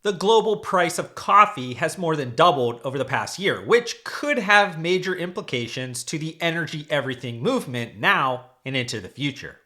The global price of coffee has more than doubled over the past year, which could have major implications to the energy everything movement now and into the future.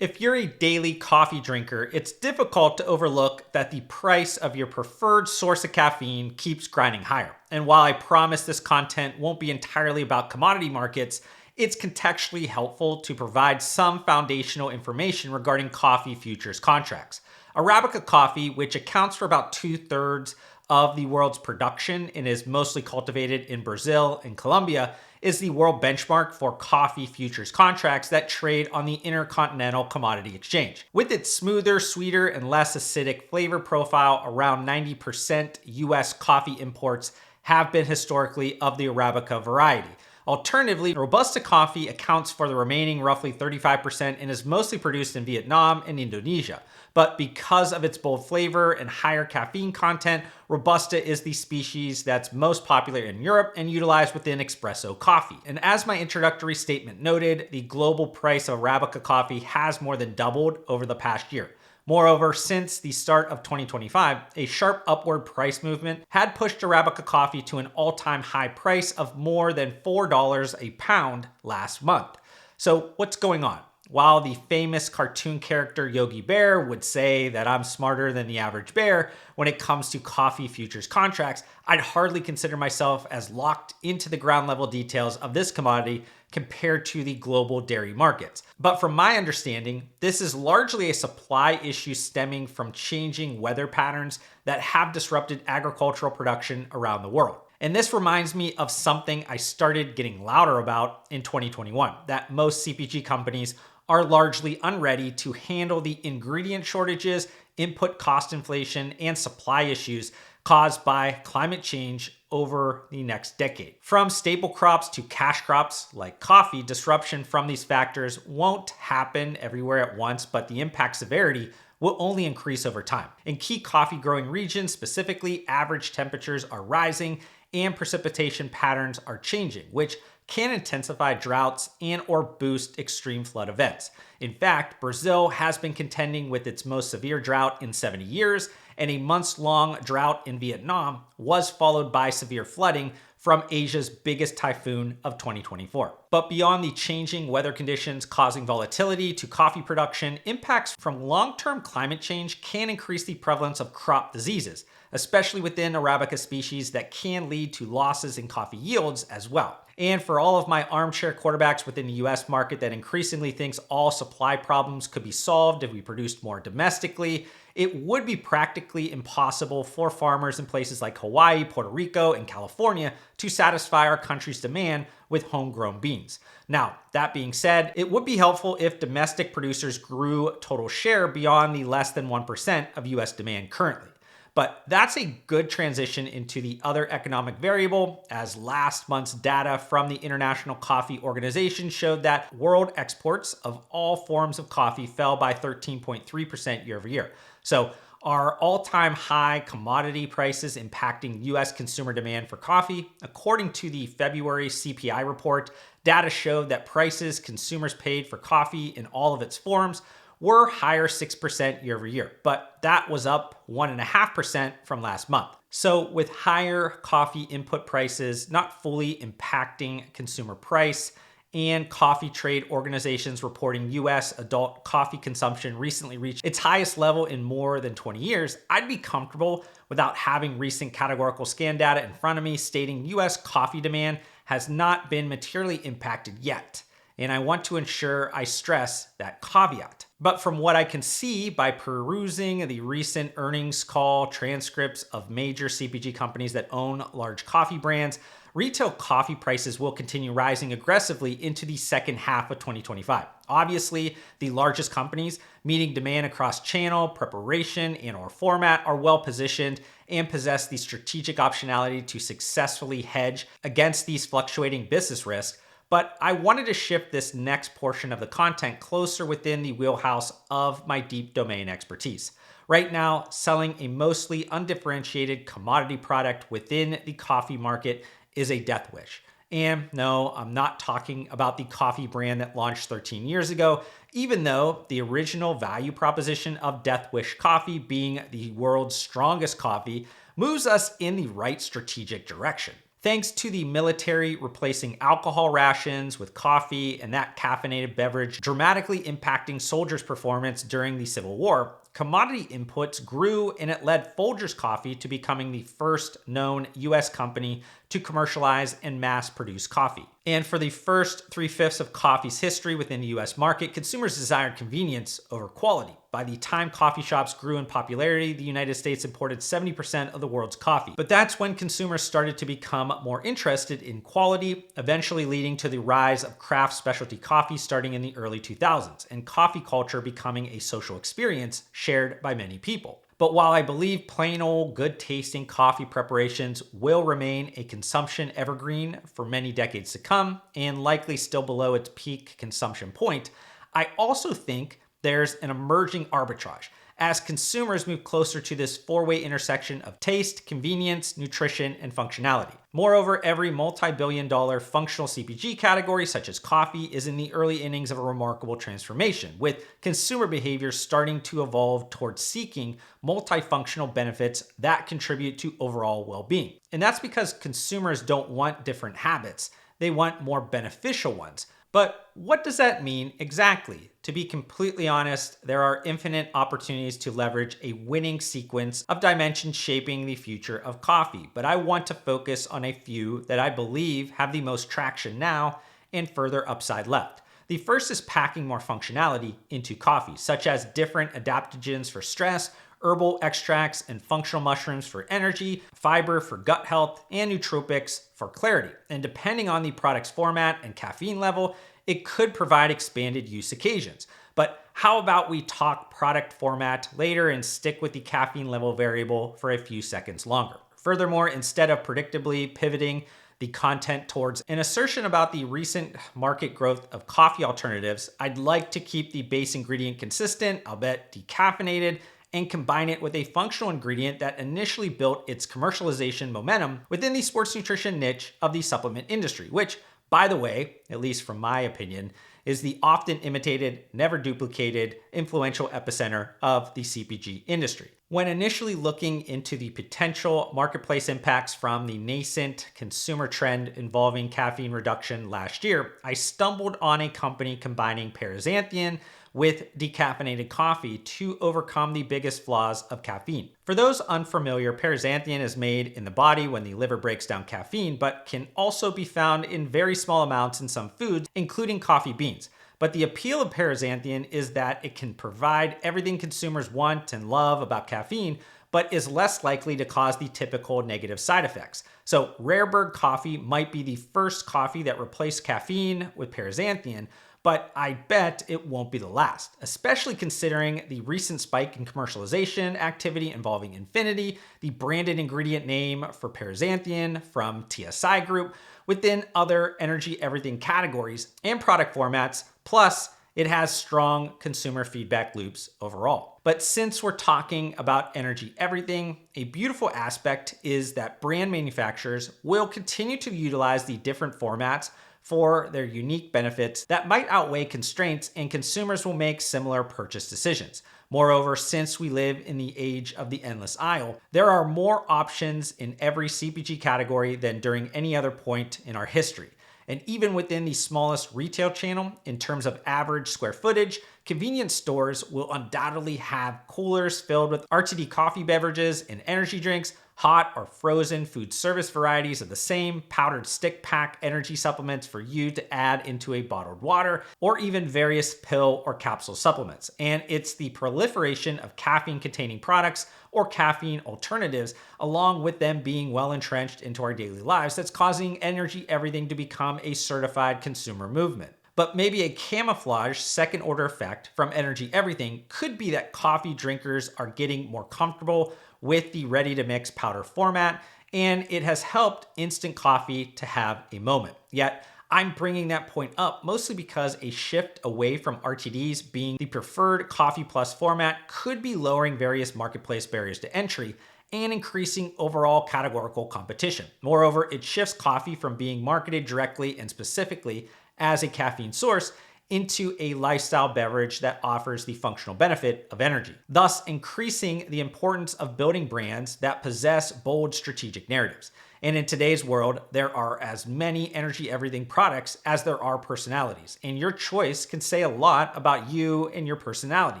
If you're a daily coffee drinker, it's difficult to overlook that the price of your preferred source of caffeine keeps grinding higher. And while I promise this content won't be entirely about commodity markets, it's contextually helpful to provide some foundational information regarding coffee futures contracts. Arabica coffee, which accounts for about 2/3 of the world's production and is mostly cultivated in Brazil and Colombia, is the world benchmark for coffee futures contracts that trade on the Intercontinental Commodity Exchange. With its smoother, sweeter, and less acidic flavor profile, around 90% US coffee imports have been historically of the Arabica variety. Alternatively, Robusta coffee accounts for the remaining roughly 35% and is mostly produced in Vietnam and Indonesia. But because of its bold flavor and higher caffeine content, Robusta is the species that's most popular in Europe and utilized within espresso coffee. And as my introductory statement noted, the global price of Arabica coffee has more than doubled over the past year. Moreover, since the start of 2025, a sharp upward price movement had pushed Arabica coffee to an all-time high price of more than $4 a pound last month. So what's going on? While the famous cartoon character Yogi Bear would say that I'm smarter than the average bear when it comes to coffee futures contracts, I'd hardly consider myself as locked into the ground level details of this commodity compared to the global dairy markets. But from my understanding, this is largely a supply issue stemming from changing weather patterns that have disrupted agricultural production around the world. And this reminds me of something I started getting louder about in 2021, that most CPG companies are largely unready to handle the ingredient shortages, input cost inflation, and supply issues caused by climate change over the next decade. From staple crops to cash crops like coffee, disruption from these factors won't happen everywhere at once, but the impact severity will only increase over time. In key coffee growing regions specifically, average temperatures are rising and precipitation patterns are changing, which can intensify droughts and or boost extreme flood events. In fact, Brazil has been contending with its most severe drought in 70 years, and a months-long drought in Vietnam was followed by severe flooding from Asia's biggest typhoon of 2024. But beyond the changing weather conditions causing volatility to coffee production, impacts from long-term climate change can increase the prevalence of crop diseases, especially within Arabica species that can lead to losses in coffee yields as well. And for all of my armchair quarterbacks within the US market that increasingly thinks all supply problems could be solved if we produced more domestically, it would be practically impossible for farmers in places like Hawaii, Puerto Rico, and California to satisfy our country's demand with homegrown beans. Now, that being said, it would be helpful if domestic producers grew total share beyond the less than 1% of US demand currently. But that's a good transition into the other economic variable, as last month's data from the International Coffee Organization showed that world exports of all forms of coffee fell by 13.3% year over year. So are all-time high commodity prices impacting US consumer demand for coffee? According to the February CPI report, data showed that prices consumers paid for coffee in all of its forms were higher 6% year over year, but that was up 1.5% from last month. So with higher coffee input prices not fully impacting consumer price, and coffee trade organizations reporting US adult coffee consumption recently reached its highest level in more than 20 years, I'd be comfortable without having recent categorical scan data in front of me stating US coffee demand has not been materially impacted yet. And I want to ensure I stress that caveat. But from what I can see by perusing the recent earnings call transcripts of major CPG companies that own large coffee brands, retail coffee prices will continue rising aggressively into the second half of 2025. Obviously, the largest companies meeting demand across channel, preparation, and/or format are well positioned and possess the strategic optionality to successfully hedge against these fluctuating business risks. But I wanted to shift this next portion of the content closer within the wheelhouse of my deep domain expertise. Right now, selling a mostly undifferentiated commodity product within the coffee market is a death wish. And no, I'm not talking about the coffee brand that launched 13 years ago, even though the original value proposition of Death Wish coffee being the world's strongest coffee moves us in the right strategic direction. Thanks to the military replacing alcohol rations with coffee and that caffeinated beverage dramatically impacting soldiers' performance during the Civil War, commodity inputs grew and it led Folgers Coffee to becoming the first known US company to commercialize and mass produce coffee. And for the first 3/5 of coffee's history within the US market, consumers desired convenience over quality. By the time coffee shops grew in popularity, the United States imported 70% of the world's coffee. But that's when consumers started to become more interested in quality, eventually leading to the rise of craft specialty coffee starting in the early 2000s, and coffee culture becoming a social experience shared by many people. But while I believe plain old good tasting coffee preparations will remain a consumption evergreen for many decades to come, and likely still below its peak consumption point, I also think there's an emerging arbitrage as consumers move closer to this four-way intersection of taste, convenience, nutrition, and functionality. Moreover, every multi-billion-dollar functional CPG category, such as coffee, is in the early innings of a remarkable transformation, with consumer behavior starting to evolve towards seeking multifunctional benefits that contribute to overall well-being. And that's because consumers don't want different habits, they want more beneficial ones. But what does that mean exactly? To be completely honest, there are infinite opportunities to leverage a winning sequence of dimensions shaping the future of coffee, but I want to focus on a few that I believe have the most traction now and further upside left. The first is packing more functionality into coffee, such as different adaptogens for stress, herbal extracts and functional mushrooms for energy, fiber for gut health, and nootropics for clarity. And depending on the product's format and caffeine level, it could provide expanded use occasions. But how about we talk product format later and stick with the caffeine level variable for a few seconds longer? Furthermore, instead of predictably pivoting the content towards an assertion about the recent market growth of coffee alternatives, I'd like to keep the base ingredient consistent, albeit decaffeinated, and combine it with a functional ingredient that initially built its commercialization momentum within the sports nutrition niche of the supplement industry, which, by the way, at least from my opinion, is the often imitated, never duplicated, influential epicenter of the CPG industry. When initially looking into the potential marketplace impacts from the nascent consumer trend involving caffeine reduction last year, I stumbled on a company combining paraxanthin with decaffeinated coffee to overcome the biggest flaws of caffeine. For those unfamiliar, paraxanthin is made in the body when the liver breaks down caffeine, but can also be found in very small amounts in some foods, including coffee beans. But the appeal of paraxanthin is that it can provide everything consumers want and love about caffeine, but is less likely to cause the typical negative side effects. So Rare Bird coffee might be the first coffee that replaced caffeine with paraxanthin, but I bet it won't be the last, especially considering the recent spike in commercialization activity involving Infinity, the branded ingredient name for paraxanthin from TSI Group, within other energy everything categories and product formats, plus it has strong consumer feedback loops overall. But since we're talking about energy everything, a beautiful aspect is that brand manufacturers will continue to utilize the different formats for their unique benefits that might outweigh constraints, and consumers will make similar purchase decisions. Moreover, since we live in the age of the endless aisle, there are more options in every CPG category than during any other point in our history. And even within the smallest retail channel, in terms of average square footage, convenience stores will undoubtedly have coolers filled with RTD coffee beverages and energy drinks, hot or frozen food service varieties of the same, powdered stick pack energy supplements for you to add into a bottled water, or even various pill or capsule supplements. And it's the proliferation of caffeine-containing products or caffeine alternatives, along with them being well entrenched into our daily lives, that's causing energy everything to become a certified consumer movement. But maybe a camouflage second order effect from energy everything could be that coffee drinkers are getting more comfortable with the ready to mix powder format, and it has helped instant coffee to have a moment. Yet I'm bringing that point up mostly because a shift away from RTDs being the preferred coffee plus format could be lowering various marketplace barriers to entry, and increasing overall categorical competition. Moreover, it shifts coffee from being marketed directly and specifically as a caffeine source into a lifestyle beverage that offers the functional benefit of energy, thus increasing the importance of building brands that possess bold strategic narratives. And in today's world, there are as many energy everything products as there are personalities, and your choice can say a lot about you and your personality.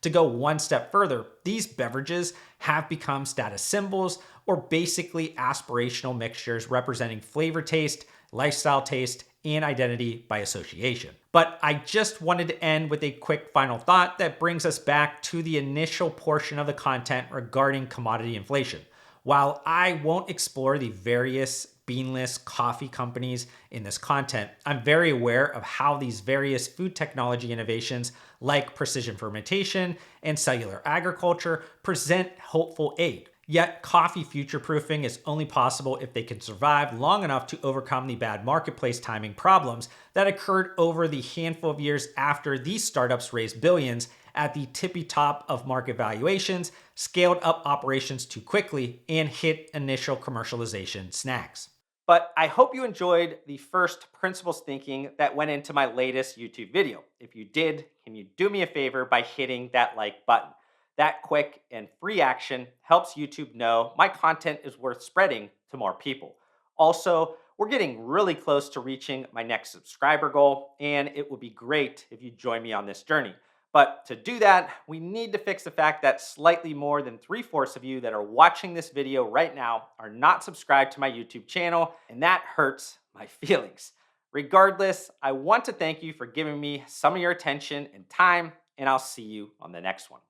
To go one step further, these beverages have become status symbols or basically aspirational mixtures representing flavor taste, lifestyle taste, and identity by association. But I just wanted to end with a quick final thought that brings us back to the initial portion of the content regarding commodity inflation. While I won't explore the various beanless coffee companies in this content, I'm very aware of how these various food technology innovations like precision fermentation and cellular agriculture present hopeful aid. Yet, coffee future proofing is only possible if they can survive long enough to overcome the bad marketplace timing problems that occurred over the handful of years after these startups raised billions at the tippy top of market valuations, scaled up operations too quickly, and hit initial commercialization snags. But I hope you enjoyed the first principles thinking that went into my latest YouTube video. If you did, can you do me a favor by hitting that like button? That quick and free action helps YouTube know my content is worth spreading to more people. Also, we're getting really close to reaching my next subscriber goal, and it would be great if you join me on this journey. But to do that, we need to fix the fact that slightly more than 3/4 of you that are watching this video right now are not subscribed to my YouTube channel, and that hurts my feelings. Regardless, I want to thank you for giving me some of your attention and time, and I'll see you on the next one.